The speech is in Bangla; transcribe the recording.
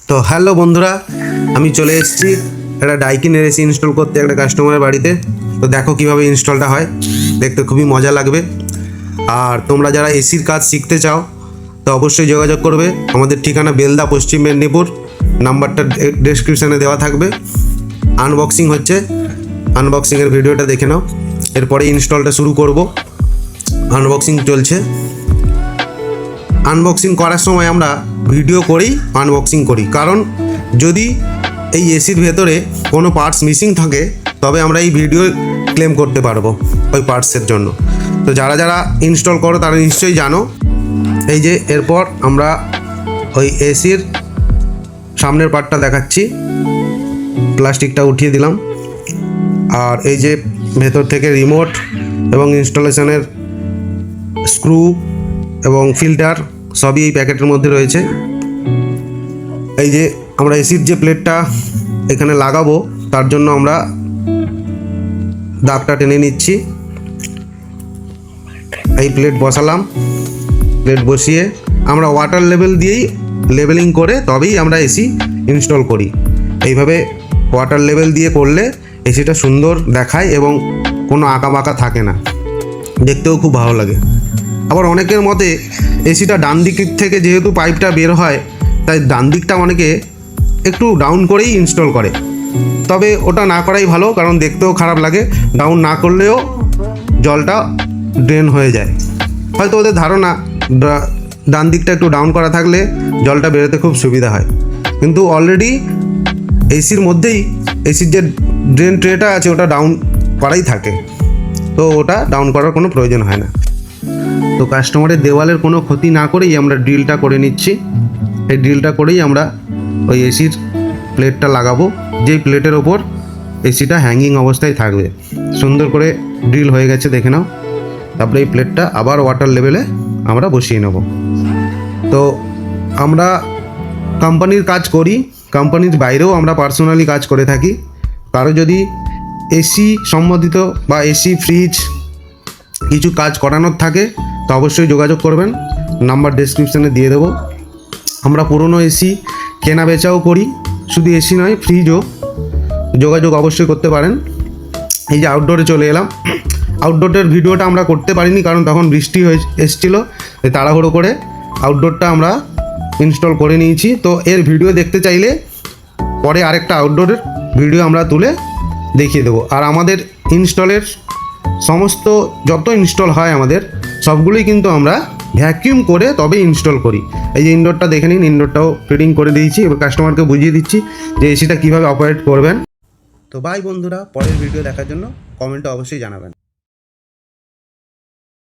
তো হ্যালো বন্ধুরা, আমি চলে এসেছি একটা ডাইকিনের এসি ইনস্টল করতে একটা কাস্টমারের বাড়িতে। তো দেখো কিভাবে ইনস্টলটা হয়, দেখতে খুবই মজা লাগবে। আর তোমরা যারা এসির কাজ শিখতে চাও তো অবশ্যই যোগাযোগ করবে। আমাদের ঠিকানা বেলদা, পশ্চিম মেদিনীপুর। নাম্বারটা ডেসক্রিপশানে দেওয়া থাকবে। আনবক্সিং হচ্ছে, আনবক্সিংয়ের ভিডিওটা দেখে নাও। এরপরে ইনস্টলটা শুরু করব। আনবক্সিং চলছে। আনবক্সিং করার সময় আমরা ভিডিও করেই আনবক্সিং করি, কারণ যদি এই এসির ভেতরে কোনো পার্টস মিসিং থাকে তবে আমরা এই ভিডিও ক্লেম করতে পারবো ওই পার্টসের জন্য। তো যারা যারা ইনস্টল করো তারা নিশ্চয়ই জানো। এই যে এরপর আমরা ওই এসির সামনের পার্টটা দেখাচ্ছি। প্লাস্টিকটা উঠিয়ে দিলাম। আর এই যে ভেতর থেকে রিমোট এবং ইনস্টলেশনের স্ক্রু এবং ফিল্টার সবই এই প্যাকেটের মধ্যে রয়েছে। এই যে আমরা এসির যে প্লেটটা এখানে লাগাবো তার জন্য আমরা দাগটা টেনে নিচ্ছি। এই প্লেট বসালাম। প্লেট বসিয়ে আমরা ওয়াটার লেভেল দিয়েই লেভেলিং করে তবেই আমরা এসি ইনস্টল করি। এইভাবে ওয়াটার লেভেল দিয়ে করলে এসিটা সুন্দর দেখায় এবং কোনো আঁকা বাঁকা থাকে না, দেখতেও খুব ভালো লাগে। আবার অনেকের মতে এসিটা ডান দিক থেকে যেহেতু পাইপটা বের হয় তাই ডান দিকটা অনেকে একটু ডাউন করেই ইনস্টল করে, তবে ওটা না করাই ভালো, কারণ দেখতেও খারাপ লাগে। ডাউন না করলেও জলটা ড্রেন হয়ে যায়। হয়তো ওদের ধারণা ডান দিকটা একটু ডাউন করা থাকলে জলটা বেরোতে খুব সুবিধা হয়, কিন্তু অলরেডি এসির মধ্যেই এসির যে ড্রেন ট্রেটা আছে ওটা ডাউন করাই থাকে, তো ওটা ডাউন করার কোনো প্রয়োজন হয় না। তো কাস্টমারের দেওয়ালের কোনো ক্ষতি না করেই আমরা ড্রিলটা করে নিচ্ছি। এই ড্রিলটা করেই আমরা ওই এসির প্লেটটা লাগাবো, যেই প্লেটের ওপর এসিটা হ্যাঙ্গিং অবস্থায় থাকবে। সুন্দর করে ড্রিল হয়ে গেছে, দেখে নাও। তারপরে এই প্লেটটা আবার ওয়াটার লেভেলে আমরা বসিয়ে নেব। তো আমরা কোম্পানির কাজ করি, কোম্পানির বাইরেও আমরা পার্সোনালি কাজ করে থাকি। কারো যদি এসি সম্বন্ধিত বা এসি ফ্রিজ কিছু কাজ করানোর থাকে তো অবশ্যই যোগাযোগ করবেন। নাম্বার ডেসক্রিপশানে দিয়ে দেবো। আমরা পুরনো এসি কেনা বেচাও করি, শুধু এসি নয় ফ্রিজও। যোগাযোগ অবশ্যই করতে পারেন। এই যে আউটডোরে চলে এলাম। আউটডোরের ভিডিওটা আমরা করতে পারিনি কারণ তখন বৃষ্টি হয়ে এসেছিলো, তাড়াহুড়ো করে আউটডোরটা আমরা ইনস্টল করে নিয়েছি। তো এর ভিডিও দেখতে চাইলে পরে আরেকটা আউটডোরের ভিডিও আমরা তুলে দেখিয়ে দেবো। আর আমাদের ইনস্টলের সমস্ত যত ইনস্টল হয় আমাদের সবগুলোই কিন্তু আমরা ভ্যাকিউম করে তবে ইনস্টল করি। এই যে ইনডোরটা দেখে নিন, ইনডোরটাও ফিটিং করে দিয়েছি। এবার কাস্টমারকে বুঝিয়ে দিচ্ছি যে এসিটা কীভাবে অপারেট করবেন। তো বাই বন্ধুরা, পরের ভিডিও দেখার জন্য কমেন্টে অবশ্যই জানাবেন।